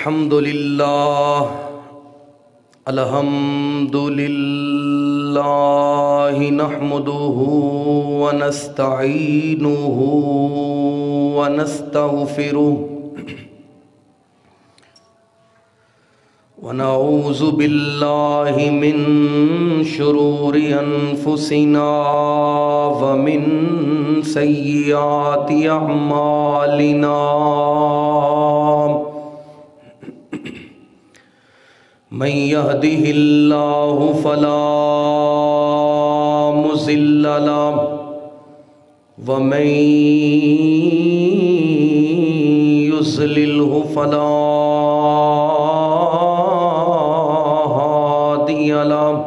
الحمد لله نحمده ونستعينه ونستغفره ونعوذ بالله من شرور أنفسنا ومن سيئات أعمالنا من يهده الله فلا مضل له ومن يضلله فلا هادي له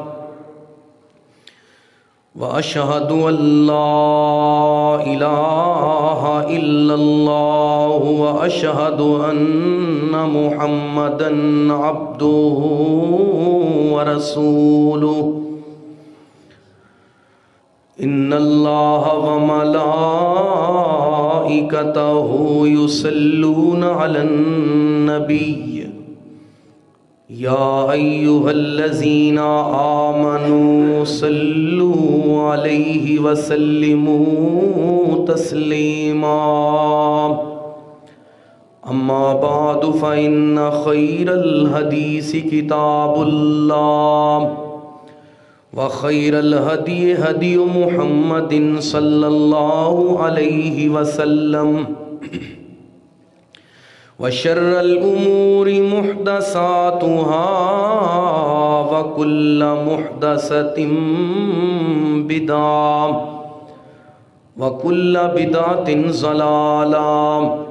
وأشهد أن لا إله إلا الله وأشهد أن محمدًا عبده ورسوله إن الله وملائكته يصلون على النبي يا أيها الذين آمنوا صلوا عليه وسلموا تسليما أما بعد فإن خير الحديث كتاب الله وخير الهدي هدي محمد صلى الله عليه وسلم وشر الأمور محدثاتها وكل محدثة بدعة وكل بدعة ضلالة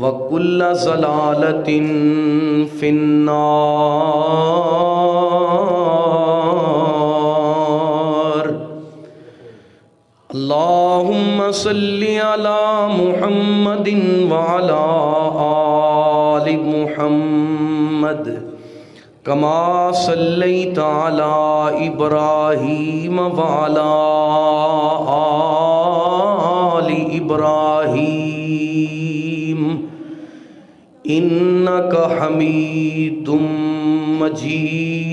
وكل ضلالة في النار اللهم صل على محمد وعلى آل محمد كما صليت على إبراهيم وعلى آل إبراهيم إنك حميد مجيد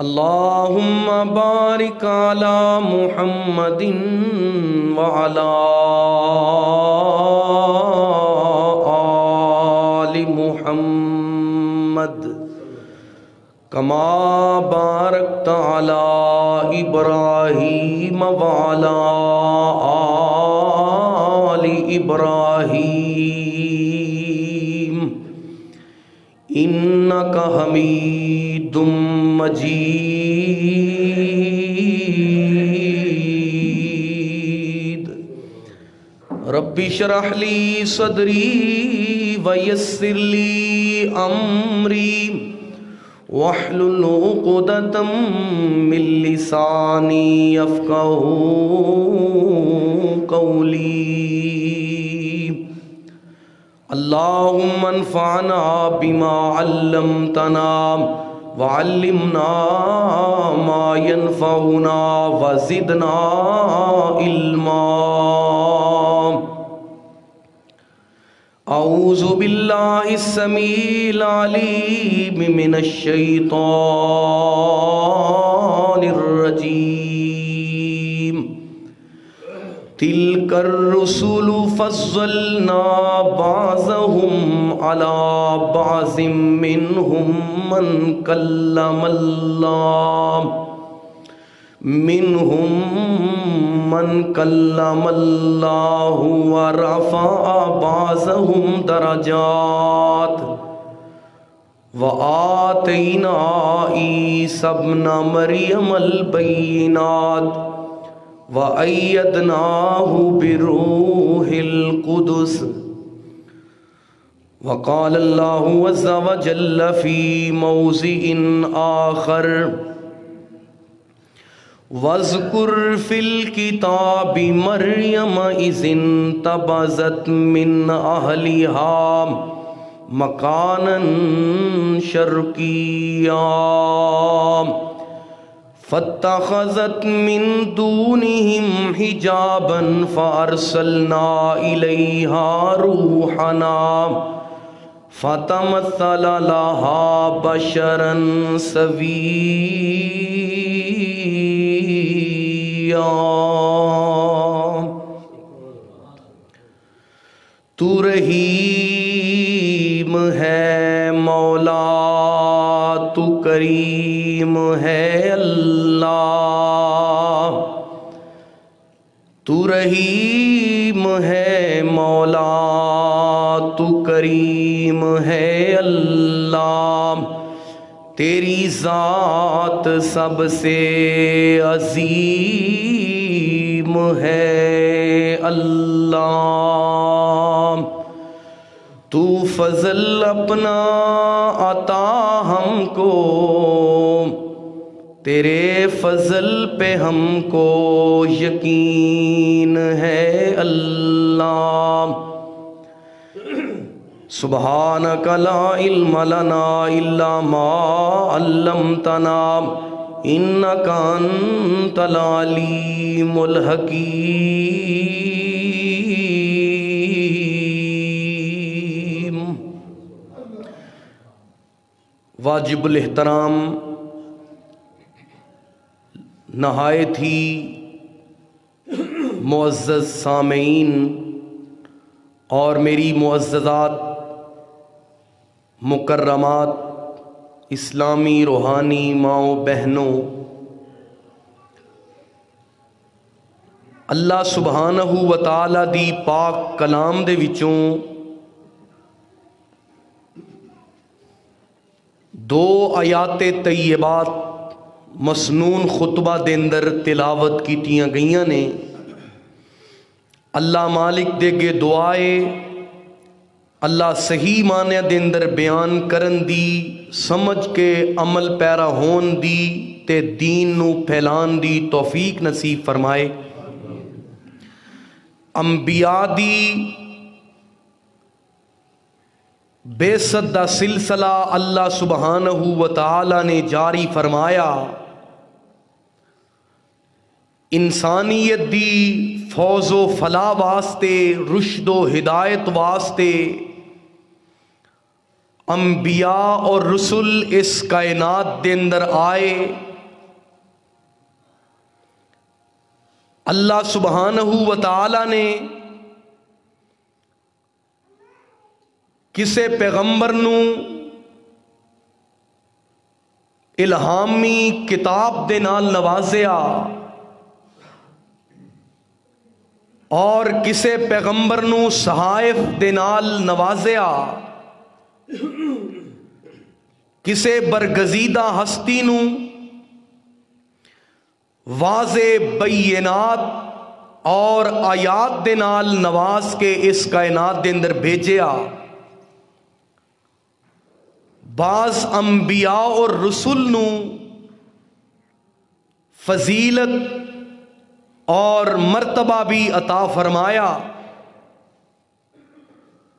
اللهم بارك على محمد وعلى آل محمد كما باركت على إبراهيم وعلى آل إبراهيم إنك حميد مجيد رب اشرح لي صدري ويسر لي أمري واحلل عقدة من لساني يفقهوا قولي اللهم انفعنا بما علمتنا وعلمنا ما ينفعنا وزدنا علما أعوذ بالله السميع العليم من الشيطان الرجيم تلك الرسل فضلنا بعضهم على بعض منهم من كلم الله ورفع بعضهم درجات وآتينا عيسى ابن مريم البينات وأيدناه بروح القدس وقال الله عز وجل في موضع آخر واذکر فی الکتاب مریم اذ انتبذت من اہلها مکانا شرقیا فاتخذت من دونهم حجابا فارسلنا الیہا روحنا فتمثل لها بشرا سویا۔ تو رحیم ہے مولا، تو کریم ہے اللہ، تو رحیم ہے مولا، تو کریم ہے اللہ، تیری ذات سب سے عظیم ہے اللہ۔ تو فضل اپنا عطا ہم کو، تیرے فضل پہ ہم کو یقین ہے اللہ۔ سبحانک لا علم لنا الا ما علمتنا انک انت العلیم الحکیم۔ واجب الاحترام نہایت ہی معزز سامعین اور میری معززات مکرمات اسلامی روحانی ماؤں بہنوں، اللہ سبحانہ و تعالی دی پاک کلام دے وچوں دو آیات طیبات مسنون خطبہ دے اندر تلاوت کیتیاں گئیاں نے۔ اللہ مالک دے گے دعائے اللہ صحیح معنی دے اندر بیان کرن دی، سمجھ کے عمل پیرا ہون دی تے دین نو پھیلان دی توفیق نصیب فرمائے۔ انبیاء دی بعثت دا سلسلہ اللہ سبحانہ و تعالی نے جاری فرمایا، انسانیت دی فوز و فلاح واسطے، رشد و ہدایت واسطے انبیاء اور رسل اس کائنات دے اندر آئے۔ اللہ سبحانہ و تعالی نے کسے پیغمبر نو الہامی کتاب دے نال نوازیا اور کسے پیغمبر نو صحائف دے نال نوازیا، کسے برگزیدہ ہستی نو واضح بینات اور آیات دے نال نواز کے اس کائنات دے اندر بھیجیا۔ بعض انبیاء اور رسول نو فضیلت اور مرتبہ بھی عطا فرمایا۔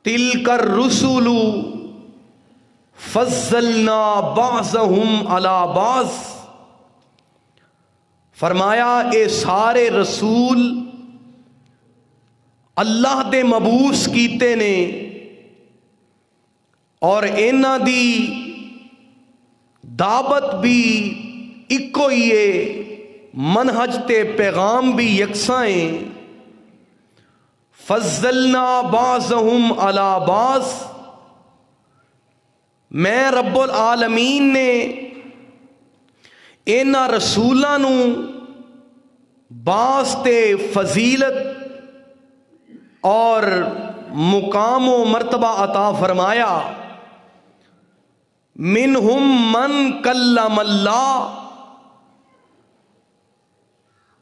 تلک الرسل فضلنا بعضهم علی بعض، فرمایا اے سارے رسول اللہ دے مبعوث کیتے نے اور انہاں دی دعوت بھی اکو ہی ہے، منہج تے پیغام بھی یکساں ہیں۔ فضلنا بعضهم علی بعض، میں رب العالمین نے انہاں رسولاں نو بعض تے فضیلت اور مقام و مرتبہ عطا فرمایا۔ منہم من کلم اللہ،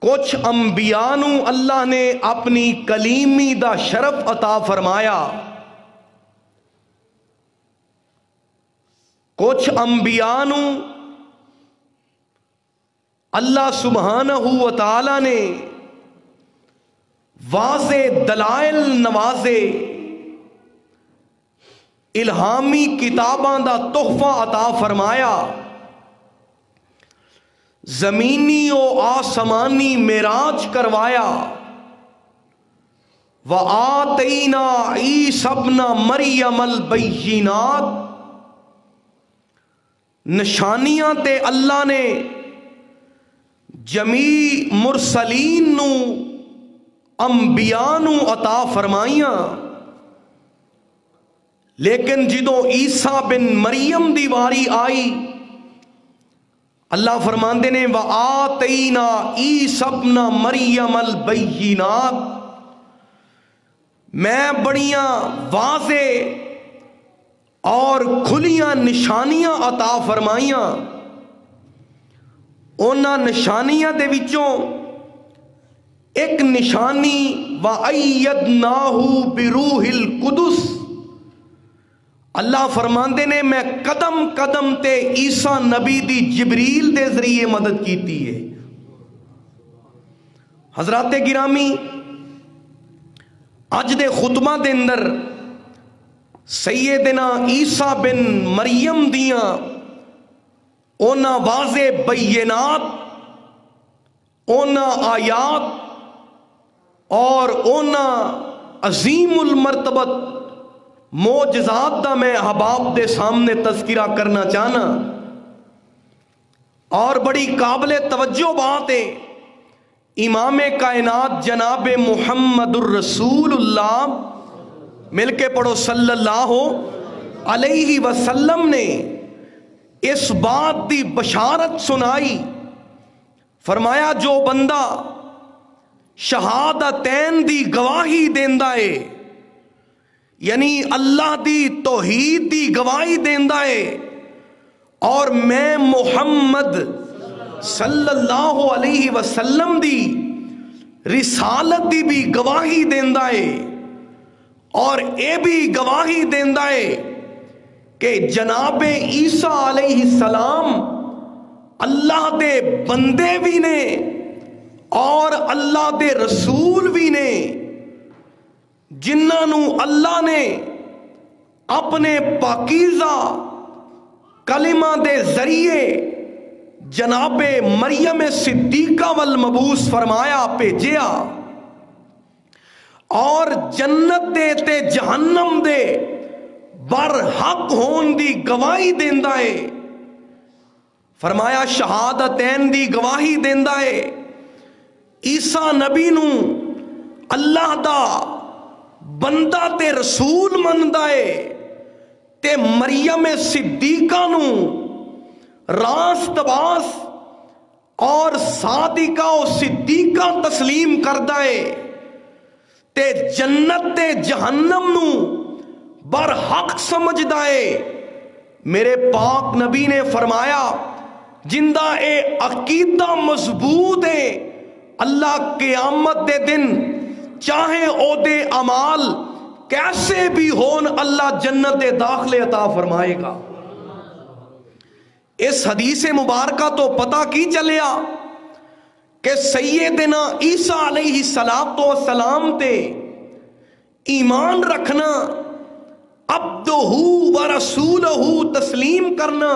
کچھ انبیاء نو اللہ نے اپنی کلیمی دا شرف عطا فرمایا، کچھ انبیاء نو اللہ سبحانہ و تعالی نے واضح دلائل نوازے، الہامی کتاباں دا تحفہ عطا فرمایا۔ زمینی و آسمانی معراج کروایا، وَآتَيْنَا عِیسیٰ ابْنَ مَرْیَمَ الْبَیِّنَاتِ، نشانیاں تے اللہ نے جمیع مرسلین نو انبیاء نو عطا فرمائیاں، لیکن جدوں عیسیٰ بن مریم دی واری آئی، اللہ فرماندے نے وَآتَيْنَا عِیسیٰ ابْنَ مَرْیَمَ الْبَیِّنَاتِ، میں بڑیاں واضح اور کھلیاں نشانیاں عطا فرمائیاں۔ اونا نشانیاں دے وچوں ایک نشانی وَأَيَّدْنَاهُ بِرُوحِ الْقُدُسِ، اللہ فرماندے نے میں قدم قدم تے عیسیٰ نبی دی جبریل دے ذریعے مدد کیتی ہے۔ حضرات گرامی، اج دے خطبہ دے اندر سیدنا عیسیٰ بن مریم دیاں اونا واضح بینات، اونا آیات اور اونا عظیم المرتبت معجزات دا میں احباب دے سامنے تذکرہ کرنا چاہنا، اور بڑی قابل توجہ بات ہے۔ امام کائنات جناب محمد الرسول اللہ، مل کے پڑھو صلی اللہ علیہ وسلم، نے اس بات دی بشارت سنائی، فرمایا جو بندہ شہادتین دی گواہی دیندا ہے، یعنی اللہ دی توحید دی گواہی دیندا ہے، اور میں محمد صلی اللہ علیہ وسلم دی رسالت دی بھی گواہی دیندا ہے، اور اے بھی گواہی دیندا ہے کہ جناب عیسیٰ علیہ السلام اللہ دے بندے بھی نے اور اللہ دے رسول بھی نے، جنہاں نو اللہ نے اپنے پاکیزہ کلمہ دے ذریعے جناب مریم صدیقہ والمبعوث فرمایا، بھیجیا، اور جنت دے تے جہنم دے برحق ہون دی گواہی دیندا ہے۔ فرمایا شہادتین دی گواہی دیندا ہے، عیسیٰ نبی نو اللہ دا بندہ تے رسول مندا ہے، تے مریم صدیقہ نو راست باس اور صادقہ و صدیقہ تسلیم کردا ہے، تے جنت تے جہنم نو برحق سمجھدا ہے۔ میرے پاک نبی نے فرمایا جندہ اے عقیدہ مضبوط ہے، اللہ قیامت دے دن چاہے او دے اعمال کیسے بھی ہون، اللہ جنت دے داخلے عطا فرمائے گا۔ اس حدیث مبارکہ تو پتہ کی چلیا کہ سیدنا عیسیٰ علیہ السلام تے ایمان رکھنا، عبدہ و رسولہ تسلیم کرنا،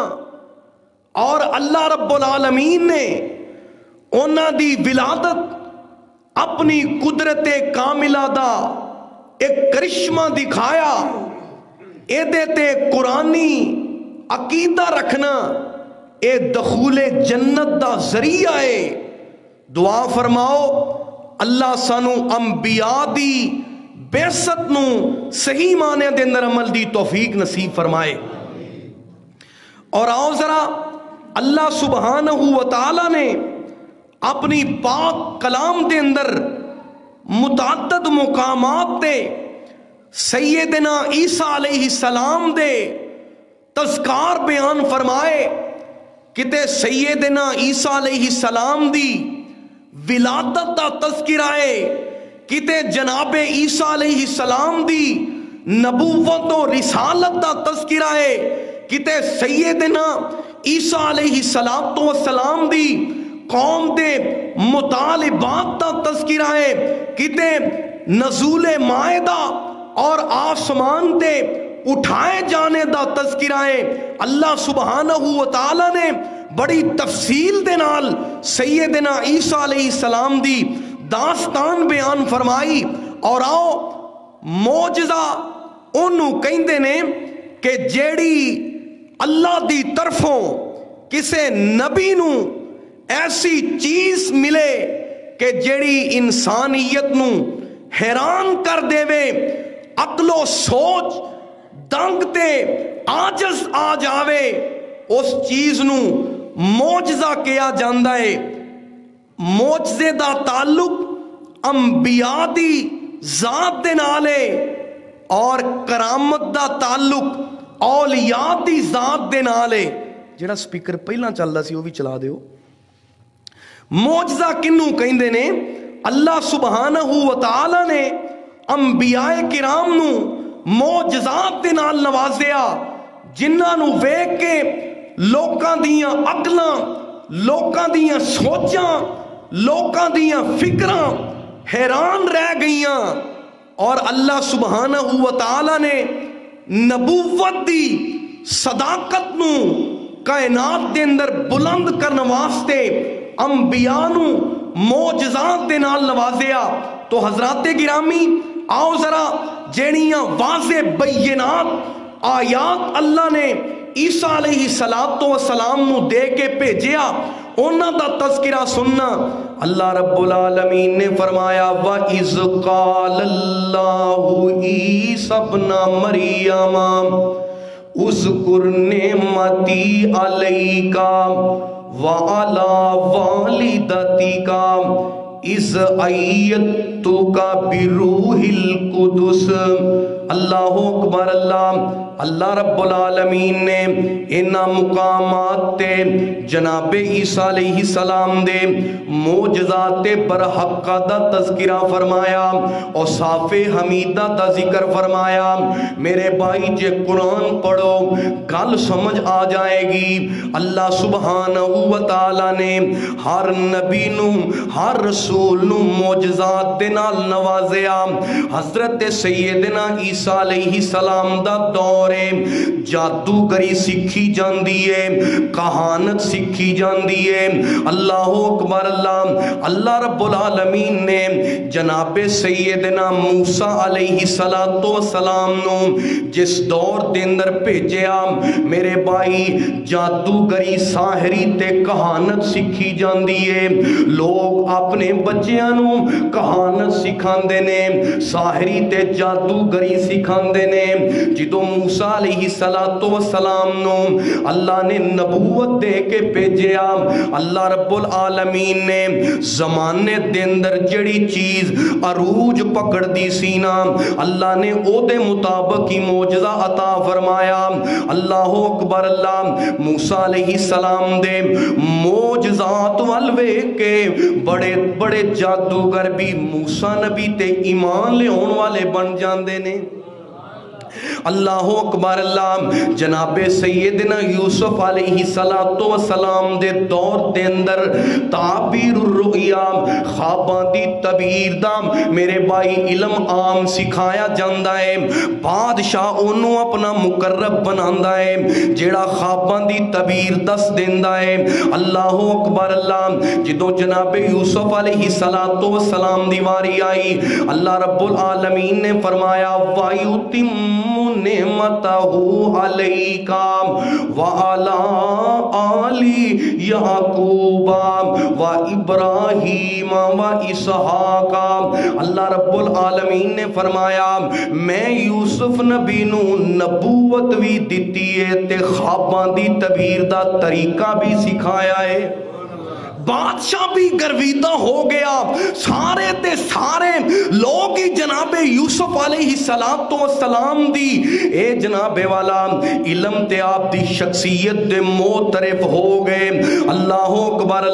اور اللہ رب العالمین نے انہاں دی ولادت اپنی قدرت کاملہ دا ایک کرشمہ دکھایا، ایدے تے قرآنی عقیدہ رکھنا اے دخول جنت دا ذریعہ ہے۔ دعا فرماؤ اللہ سانو انبیاء دی بعثت نو صحیح معنی دے اندر عمل دی توفیق نصیب فرمائے۔ اور آؤ ذرا اللہ سبحانہ و تعالی نے اپنی پاک کلام دے اندر متعدد مقامات تے سیدنا عیسیٰ علیہ السلام دے تذکار بیان فرمائے، کتے سیدنا عیسیٰ علیہ السلام دی ولادت دا تذکرہ ہے، کتے جناب عیسیٰ علیہ السلام دی نبوت و رسالت دا تذکرہ ہے، کتے سیدنا عیسیٰ علیہ السلام دی قوم دے مطالبات دا تذکرہ ہے، کتے نزول مائدہ اور آسمان دے اٹھائے جانے دا تذکرہ ہے۔ اللہ سبحانہ و تعالی نے بڑی تفصیل دے نال سیدنا عیسیٰ علیہ السلام دی داستان بیان فرمائی. اور آؤ معجزہ انہوں کہندے نے کہ جیڑی اللہ دی طرفوں کسے نبی نو ایسی چیز ملے کہ جیڑی انسانیت نو حیران کر دے وے, عقل و سوچ دنگ تے آجز آ جاوے, اس چیز نو معجزہ کیا جاندہ ہے. معجزے دا تعلق انبیاء دی ذات دے نالے اور کرامت دا تعلق اولیاء دی ذات دے نالے. جڑا سپیکر پہلا چل رہا سی وہ بھی چلا دیو. معجزہ کنوں کہندے نے؟ اللہ سبحانہ و تعالی نے انبیاء کرام نو معجزات دے نال نوازیا جنہاں نو ویکھ کے لوکاں دیاں عقلاں, لوکاں دیاں سوچاں, لوکاں دیاں فکراں حیران رہ گئیاں. اور اللہ سبحانہ و تعالی نے نبوت دی صداقت نو کائنات دے اندر بلند کرنے واسطے انبیاء نو معجزات دے نال نوازیا. تو حضرات گرامی آؤ ذرا جیڑیاں واضح بینات آیات اللہ نے عیسیٰ علیہ السلام نو دے کے بھیجیا انہاں دا تذکرہ سننا. اللہ رب العالمین نے فرمایا وَإِذْ قَالَ اللَّهُ عِيسَى ابْنَ مَرْيَمَ اذْكُرْ نِعْمَتِي عَلَيْكَ وَعَلَى وَالِدَتِكَ اِذْ أَيَّدْتُكَ بِرُوحِ الْقُدُسِ. اللہ اکبر. اللہ رب العالمین نے انہاں مقامات تے جناب عیسیٰ علیہ السلام دے معجزات برحق دا تذکرہ فرمایا اور صاف حمیدہ دا ذکر فرمایا. میرے بھائی جے قرآن پڑھو گل سمجھ آ جائے گی. اللہ سبحانہ و تعالی نے ہر نبی نو ہر رسول نو معجزات دے نال نوازیا. حضرت سیدنا عیسیٰ علیہ السلام دا دور جادوگری سکھی جاندی ہے, کہانت سکھی جاندی ہے. اللہ اکبر. اللہ رب العالمین نے جناب سیدنا موسیٰ علیہ السلام نو جس دور دے اندر بھیجیا میرے بھائی جادوگری ساحری تے کہانت سکھی جاندی ہے. لوگ اپنے بچیاں نو کہانت سکھاندے نے, ساحری تے جادوگری سکھاندے نے. جدو موسیٰ علیہ السلام نو اللہ نے نبوت دے کے بھیجیا, اللہ رب العالمین نے زمانے دے اندر جڑی چیز عروج پکڑ دی سینا اللہ نے او دے مطابق ہی معجزہ عطا فرمایا. اللہ اکبر. موسیٰ علیہ السلام دے معجزات والوے کے بڑے بڑے جادوگر بھی موسیٰ نبی تے ایمان لے ہون والے بن جاندے نے. اللہ اکبر. جناب سیدنا یوسف علیہ السلام دے دور دے اندر تعبیر الرؤیا خواباں دی تعبیر دا میرے بھائی علم عام سکھایا جاندا ہے. بادشاہ انہوں اپنا مقرب بناندا ہے جیڑا خواباں دی تعبیر دس دیندا ہے. اللہ اکبر. جدو جناب یوسف علیہ السلام دی واری آئی اللہ رب العالمین نے فرمایا وَيُتِمُّ نعمتہو علیکا وعلا آلی یعقوب و ابراہیم و اسحاق. اللہ رب العالمین نے فرمایا میں یوسف نبی نو نبوت بھی دیتی ہے تے خواباں دی تعبیر دا طریقہ بھی سکھایا ہے. بادشاہ بھی گرویدہ ہو گیا. سارے تے سارے لوگ ہی جناب یوسف علیہ السلام دی اے جناب والا علم تے آپ دی شخصیت دے معترف ہو گئے. اللہ اکبر.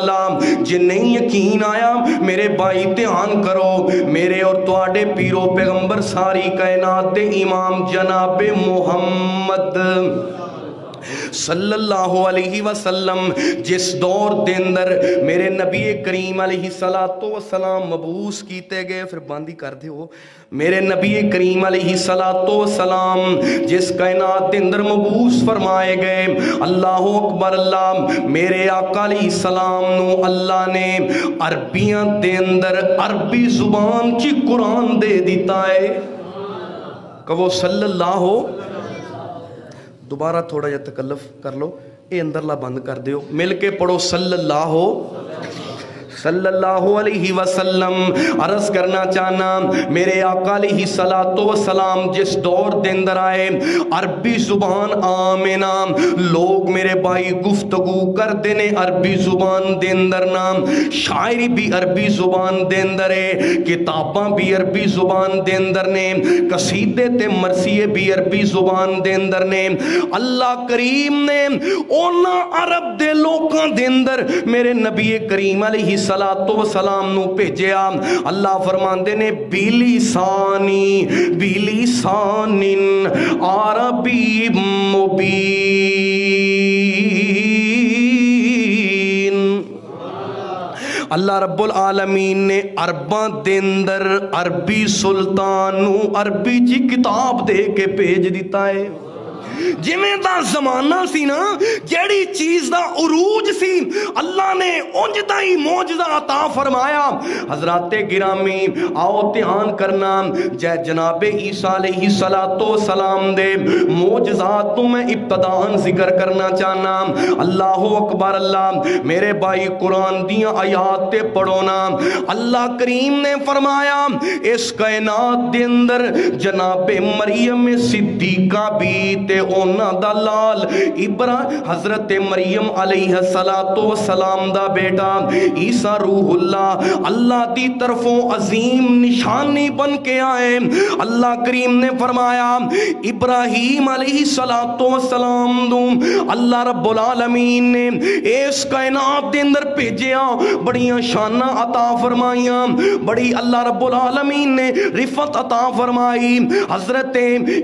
جے نہیں یقین آیا میرے بھائی دھیان کرو, میرے اور تواڈے پیرو پیغمبر ساری کائنات دے امام جناب محمد صلی اللہ علیہ وسلم جس دور دے اندر میرے نبی کریم علیہ السلام مبعوث کیتے گئے، پھر باندھی کر دے ہو، میرے نبی کریم علیہ السلام جس کائنات دے اندر مبعوث فرمائے گئے، اللہ اکبر اللہ، میرے آقا علیہ السلام نو اللہ نے عربیاں دے اندر عربی زبان چی قرآن دے دیتا ہے، کہو صلی اللہ ہو۔ دوبارہ تھوڑا جا تکلف کر لو، اے اندرلا بند کر دیو، مل کے پڑھو صلی اللہ صلی اللہ علیہ وسلم۔ عرض کرنا چاہنا میرے آقا علیہ السلام جس دور دے اندر آئے، عربی زبان عام نام، لوگ میرے بھائی گفتگو کر دینے عربی زبان دے اندر نام، شاعری بھی عربی زبان دے اندر ہے، کتاباں بھی عربی زبان دے اندر نے، قصیدے تے مرثیے بھی عربی زبان دے اندر نے۔ اللہ کریم نے اونا عرب دے لوکاں دے اندر میرے نبی کریم علیہ السلام نو بھیجیا، اللہ فرماندے نے بِلِسَانٍ عَرَبِيٍّ مُبِينٍ۔ اللہ رب العالمین نے عرباں دے اندر عربی سلطان نو عربی جی کتاب دے کے بھیج دیتا ہے۔ جویں دا زمانہ سی نا، جیڑی چیز دا عروج سی، اللہ نے انج دا ہی معجزہ عطا فرمایا۔ حضرات گرامی آؤ دھیان کرنا، جناب عیسیٰ علیہ السلام دے معجزات تو میں ابتداً ذکر کرنا چاہنا۔ اللہ اکبر اللہ، میرے بھائی قرآن دیاں آیات تے پڑھو نا، اللہ کریم نے فرمایا اس کائنات دے اندر جناب مریم صدیقہ بھی تے اونا دا لال حضرت مریم علیہ السلام دا بیٹا عیسیٰ روح اللہ، اللہ دی طرفوں عظیم نشانی بن کے آئے۔ اللہ کریم نے فرمایا ابراہیم علیہ السلام دوں اللہ رب العالمین نے اس کائنات دے اندر بھیجیا، بڑیاں شانہ عطا فرمائیاں، بڑی اللہ رب العالمین نے رفت عطا فرمائی۔ حضرت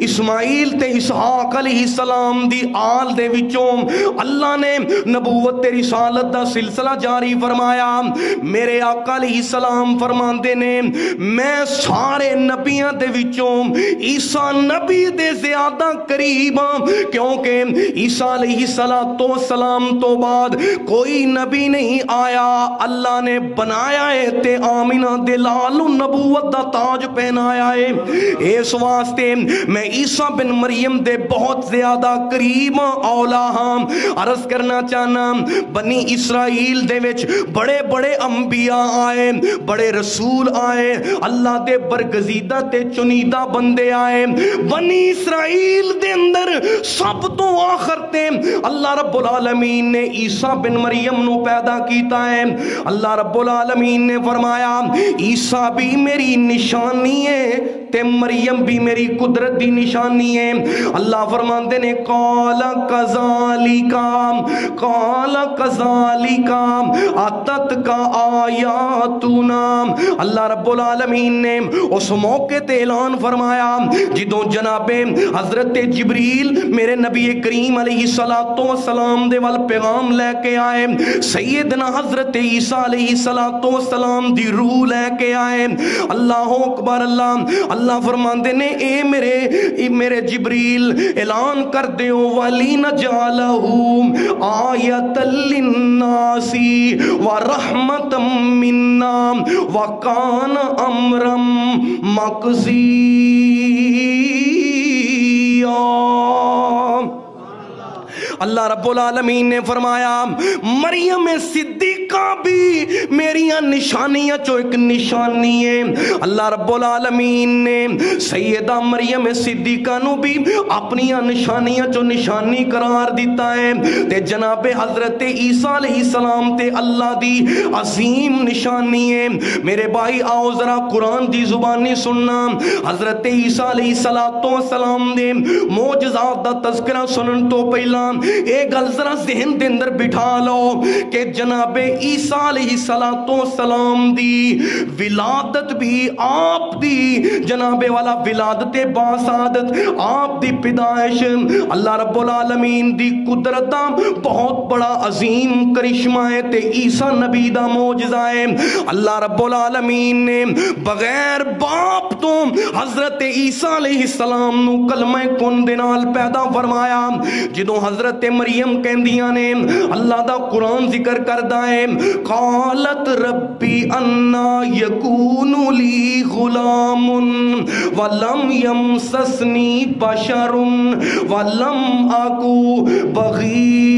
اسماعیل تے اسحاق علیہ السلام دی آل دے وچوں اللہ نے نبوت تے رسالت دا سلسلہ جاری فرمایا۔ میرے آقا علیہ السلام فرماندے نے میں سارے نبیاں دے وچوں عیسیٰ نبی دے زیادہ قریب ہاں، کیونکہ عیسیٰ علیہ السلام تو بعد کوئی نبی نہیں آیا، اللہ نے بنایا ہے تے آمینہ دے لال نبوت دا تاج پہنایا ہے۔ اس واسطے میں عیسیٰ بن مریم دے بہت زیادہ قریب اولا ہاں۔ عرض کرنا چاہنا بنی اسرائیل دے وچ بڑے بڑے انبیاء آئے، بڑے رسول آئے، اللہ دے برگزیدہ تے چنیدہ بندے آئے۔ بنی اسرائیل دے اندر سب تو آخر تے اللہ رب العالمین نے عیسیٰ بن مریم نو پیدا کیتا ہے۔ اللہ رب العالمین نے فرمایا عیسیٰ بھی میری نشانی ہے تے مریم بھی میری قدرت دی نشانی ہے۔ اللہ فرماندے نے قال کذالک اتت کا آیاتنا۔ اللہ رب العالمین نے اس موقع تے اعلان فرمایا جدوں جناب حضرت جبریل میرے نبی کریم علیہ السلام دے وال پیغام لے کے آئے، سیدنا حضرت عیسیٰ علیہ السلام دی روح لے کے آئے۔ اللہ اکبر اللہ، اللہ فرماندے نے اے میرے جبریل اعلان کر دیو وَلِنَجْعَلَهُ آیَةً لِلنَّاسِ وَرَحْمَةً مِنَّا وَكَانَ أَمْرًا مَقْضِيًّا۔ اللہ رب العالمین نے فرمایا مریم صدیقہ بھی میریاں نشانیاں چو ایک نشانی ہے۔ اللہ رب العالمین نے سیدہ مریم صدیقہ نو بھی اپنیاں نشانیاں چو نشانی قرار دیتا ہے، تے جناب حضرت عیسیٰ علیہ السلام تے اللہ دی عظیم نشانی ہے۔ میرے بھائی آؤ ذرا قرآن دی زبانی سننا، حضرت عیسیٰ علیہ السلام دے معجزات دا تذکرہ سنن تو پہلا اے گل ذرا ذہن دے اندر بٹھا لو کہ جناب عیسیٰ علیہ السلام دی ولادت بھی آپ دی جناب والا ولادت باسعادت آپ دی پیدائش اللہ رب العالمین دی قدرت بہت بڑا عظیم کرشمہ ہے تے عیسیٰ نبی دا معجزہ ہے اللہ رب العالمین نے بغیر باپ تو حضرت عیسیٰ علیہ السلام نو کلمہ کن دے نال پیدا فرمایا جدوں حضرت مریم کہندیاں نے اللہ دا قرآن ذکر کردا ہے قالت ربی انا یکون لی غلام ولم یمسسنی بشر ولم اکو بغیا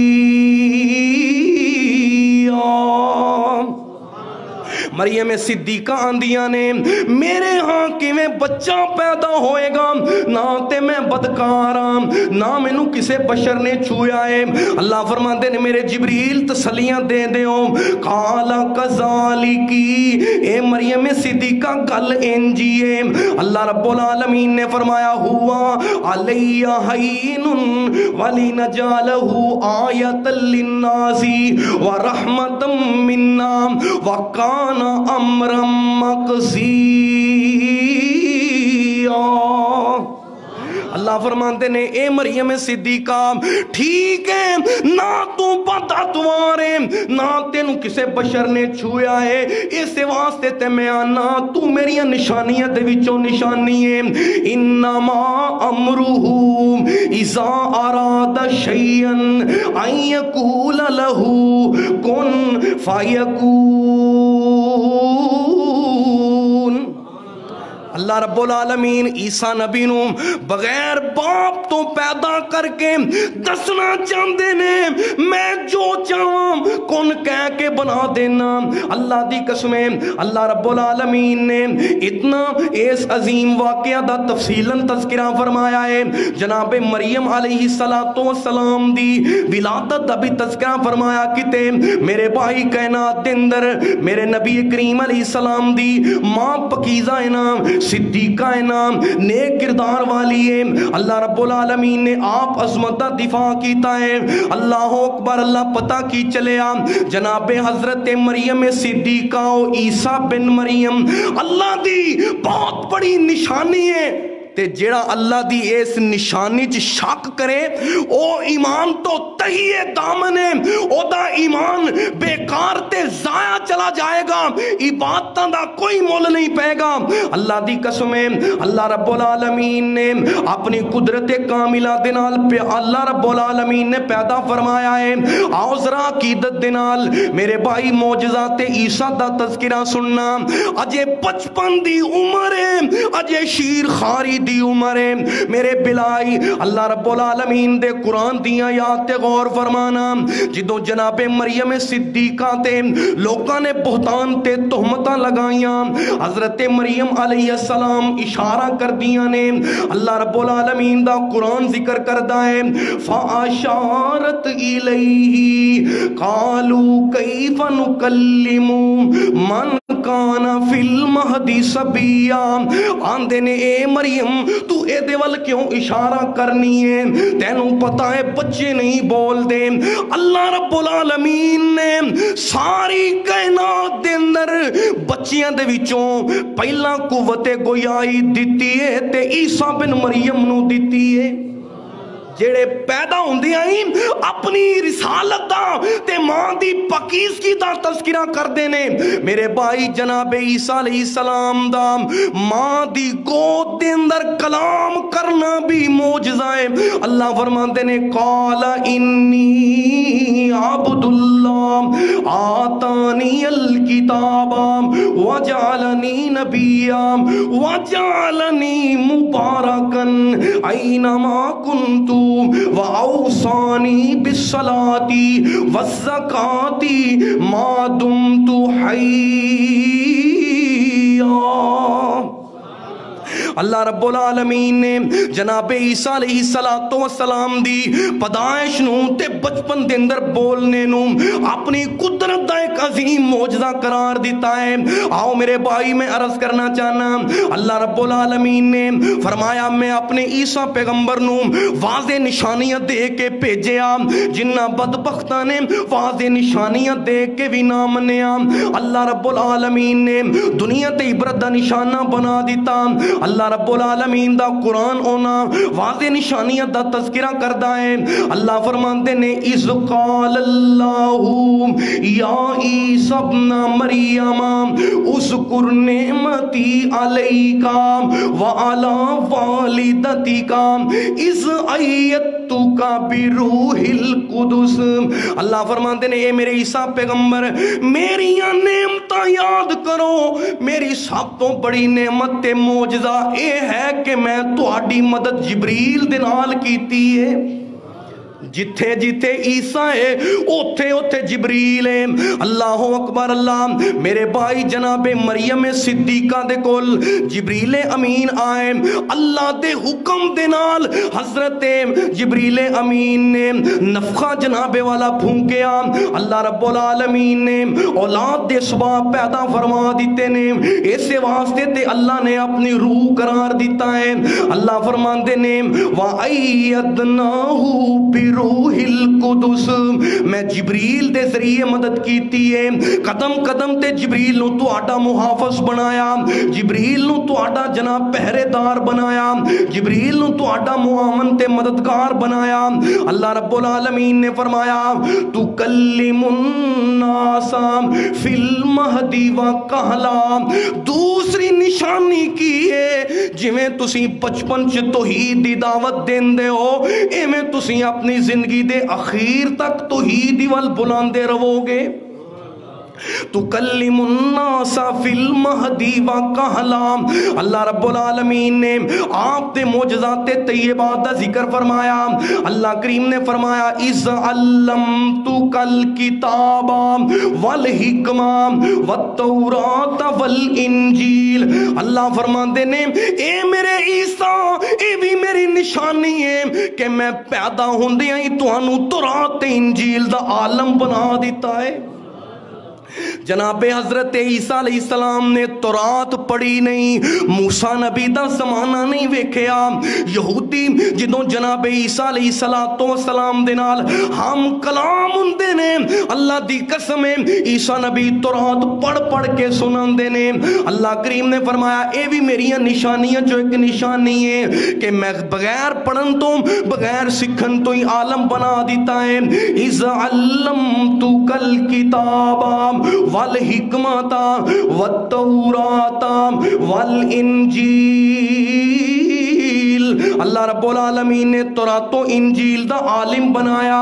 مریم صدیقہ آندیاں نے میرے ہاں کیویں بچہ پیدا ہوئے گا نہ تے میں بدکاراں نہ مینوں کسے بشر نے چھویا ہے اللہ فرماندے نے میرے جبریل تسلیاں دے دیو قال کذالکی اے مریم صدیقہ گل انجی ہے اللہ رب العالمین نے فرمایا ہوا علی حین ولنجعلہ آیۃ للناس ورحمۃ منا وکان امرا مقضیا اللہ فرماتے نے اے مریم صدیقہ ٹھیک ہے نہ تو بدعتوار ہے نہ تینوں کسے بشر نے چھویا ہے اس واسطے تے میں آنا تو میری نشانیاں دے وچوں نشانی ہے انما امرہ اذا اراد شیئا ان یقول له کن فیکون اللہ رب العالمین عیسیٰ نبی نو بغیر باپ تو پیدا کر کے دسنا چاہتے نے میں جو چاہاں کن کہہ کے بنا دینا اللہ دی قسمیں اللہ رب العالمین نے اتنا اس عظیم واقعہ دا تفصیلاً تذکرہ فرمایا ہے جناب مریم علیہ السلام دی ولادت دا بھی تذکرہ فرمایا کتے میرے بھائی کائنات دے اندر میرے نبی کریم علیہ السلام دی ماں پکیزہ انام صدیقہ انام نیک کردار والی ہے اللہ رب العالمین نے آپ عظمت دفاع کیتا ہے اللہ اکبر اللہ پتہ کی چلیا جناب حضرت مریم صدیقہ و عیسیٰ بن مریم اللہ دی بہت بڑی نشانی ہے تے جیڑا اللہ دی اس نشانی چ شک کرے او ایمان تو تہیے دامن ہے او دا ایمان بیکار تے ضائع چلا جائے گا عبادتاں دا کوئی مول نہیں پے گا اللہ دی قسم ہے اللہ رب العالمین نے اپنی قدرت کاملہ دے نال اللہ رب العالمین نے پیدا فرمایا ہے آؤ ذرا عقیدت دے نال میرے بھائی معجزات عیسیٰ دا تذکرہ سننا اجے 55 دی عمر ہے اجے شیر خاری دی عمر ہے میرے بلائی اللہ رب العالمین دے قرآن دیا آیات تے غور فرمانا جدو جناب مریم صدیقہ تے لوگاں نے بہتان تے تہمتاں لگائیاں حضرت مریم علیہ السلام اشارہ کر دیا نے اللہ رب العالمین دا قرآن ذکر کردہ ہے فَأَشَارَتْ إِلَيْهِ قَالُوا كَيْفَ نُكَلِّمُ مَنْ کانا فی المہدی سبیا آندے نے اے مریم تو اے دیول کیوں اشارہ کرنی ہے تینوں پتہ ہے بچے نہیں بول دے اللہ رب العالمین نے ساری کائنات دے اندر بچیاں دے وچوں پہلا قوت گویائی دیتی ہے تے عیسیٰ بن مریم نو دیتی ہے جیڑے پیدا ہوندے آئیں اپنی رسالت دا تے ماں دی پاکیزگی دا تذکرہ کر دینے میرے بھائی جناب عیسیٰ علیہ السلام دا ماں دی گود دے اندر کلام کرنا بھی معجزہ ہے اللہ فرماندے نے قال انی عبد اللہ آتانی الکتاب وجعلنی نبیا وجعلنی مبارکا اینما کنتو وَأَوْصَانِي بِالصَّلَاةِ وَالزَّكَاةِ مَا دُمْتُ حَيًّا اللہ رب العالمین نے جناب عیسیٰ علیہ السلام دی پیدائش نو تے بچپن دے اندر بولنے نو اپنی قدرت دا ایک عظیم معجزہ قرار دیتا ہے۔ آؤ میرے بھائی میں عرض کرنا چاہنا، اللہ رب العالمین نے فرمایا میں اپنے عیسیٰ پیغمبر نو واضح نشانیاں دے کے بھیجیا، جنہ بدبختاں نے واضح نشانیاں دے کے بھی نہ منیا، اللہ رب العالمین نے دنیا تے عبرت دا نشانہ بنا دیتا۔ اللہ رب العالمین دا قرآن اونا واضح نشانیاں دا تذکرہ کردہ ہے۔ اللہ فرماتے نے اِذْ قَالَ اللَّهُ یا عیسیٰ ابن مریم اذکر نعمتی علیک وعلی والدتک اذ ایدتک بروح القدس۔ اللہ فرماتے ہیں اے میرے عیسیٰ پیغمبر میری نعمتاں یاد کرو، میری سب تو بڑی نعمت تے معجزہ اے ہے کہ میں تہاڈی مدد جبریل دے نال کیتی ہے۔ جتھے جتھے عیسیٰ ہے اوتھے اوتھے جبریل ہے۔ اللہ اکبر اللہ، میرے بھائی جناب مریم صدیقہ دے کول جبریل امین آئے، اللہ دے حکم دے نال حضرت جبریل امین نے نفخہ جناب والا پھونکیا، اللہ رب العالمین نے اولاد دے سباب پیدا فرما دیتے نے، ایسے واسطے تے اللہ نے اپنی روح قرار دیتا ہے۔ اللہ فرماندے نے وَأَيَّدْنَاهُ روح القدس، میں جبریل دے ذریعے مدد کیتی ہے، قدم قدم تے جبریل نو تو آڈا محافظ بنایا، جبریل نو تو آڈا جناب پہرے دار بنایا، جبریل نو تو آڈا معاون تے مددگار بنایا۔ اللہ رب العالمین نے فرمایا تُكَلِّمُ النَّاسَ فِي الْمَهْدِ وَكَهْلًا، دوسری نشانی کی ہے جویں تسی بچپن چ توحید دی دعوت دیندے ہو، ایویں تسی اپنی زندگی دے اخیر تک توحید وال بلاندے رہو گے۔ تُكَلِّمُ النَّاسَ فِي الْمَهْدِ وَكَهْلًا، اللہ رب العالمین نے آپ دے معجزات طیبات دا ذکر فرمایا۔ اللہ کریم نے فرمایا اِذْ عَلَّمْتُكَ الْكِتَابَ وَالْحِکْمَةَ وَالتَّوْرَاةَ وَالْإِنجِیلَ، اللہ فرماندے نے اے میرے عیسیٰ اے بھی میری نشانی ہے کہ میں پیدا ہوندیاں ہی تانوں تورات تے انجیل دا عالم بنا دیتا ہے۔ جناب حضرت عیسیٰ علیہ السلام نے تورات پڑھی نہیں، موسیٰ نبی دا زمانہ نہیں ویکھیا، یہودی جدوں جناب عیسیٰ علیہ السلام دے نال ہم کلام ہوندے نے، اللہ دی قسم ہے عیسیٰ نبی تورات پڑھ پڑھ کے سناندے نے۔ اللہ کریم نے فرمایا اے بھی میری نشانیاں جو ایک نشانی ہے کہ میں بغیر پڑھن تو بغیر سکھن تو ہی عالم بنا دیتا ہے۔ اِذْ عَلَّمْتُكَ الْكِتَابَ وَالْحِکْمَةَ وَالتَّوْرَاةَ وَالْإِنجِیلَ، اللہ رب العالمین نے تورات و انجیل دا عالم بنایا۔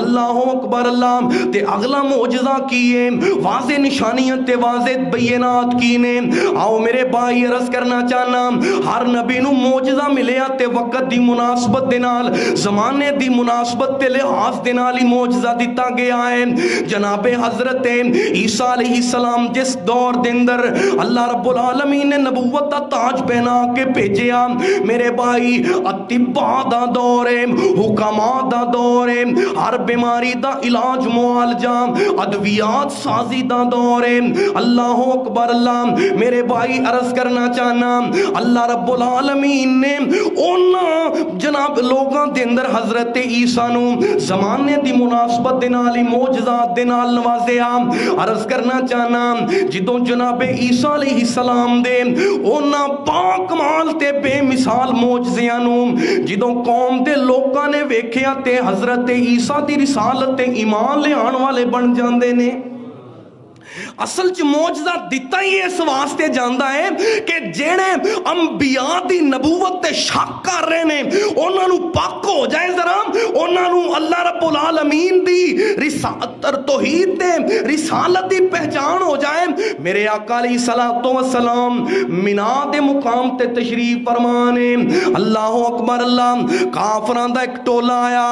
اللہ اکبر اللہ، تے اگلا معجزہ کیے، واضح نشانیاں تے واضح بینات کینے۔ آؤ میرے بھائی عرض کرنا چاہنا، ہر نبی نو معجزہ ملیا تے وقت دی مناسبت دے نال، زمانے دی مناسبت تے لحاظ دے نال ہی معجزہ دیتا گیا ہے۔ جناب حضرت عیسیٰ علیہ السلام جس دور دے اندر اللہ رب العالمین نے نبوت دا تاج پہنا کے بھیجیا، میرے بھائی اتباع دا دور ہے، حکماء دا دور ہے، ہر بیماری دا علاج معالجہ ادویات سازی دا دور ہے۔ اللہ اکبر اللہ، میرے بھائی عرض کرنا چاہنا، اللہ رب العالمین نے اونا جناب لوگاں دے اندر حضرت عیسیٰ نو زمانے دی مناسبت دے نال معجزات دے نال نوازیا۔ عرض کرنا چاہنا جدوں جناب عیسیٰ علیہ السلام دے اونا پاکمال تے بے مثال معجزیاں نو جدوں قوم دے لوکاں نے ویکھیا تے حضرت عیسیٰ دی رسالت تے ایمان لے آن والے بن جاندے نے۔ اصل چ معجزہ دیتا ہی اس واسطے جاندا ہے کہ جڑے انبیاء دی نبوت تے شک کر رہے نے انہاں نو پاک ہو جائے، ذرا انہاں نو اللہ رب العالمین دی رسالت توحید تے رسالت دی پہچان ہو جائے۔ میرے آقا علیہ الصلوۃ والسلام مینا دے مقام تے تشریف فرمانے، اللہ اکبر اللہ، کافراں دا ایک ٹولا آیا،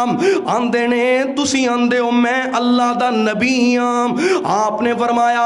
آندے نے تسی آندے ہو میں اللہ دا نبی ہاں، آپ نے فرمایا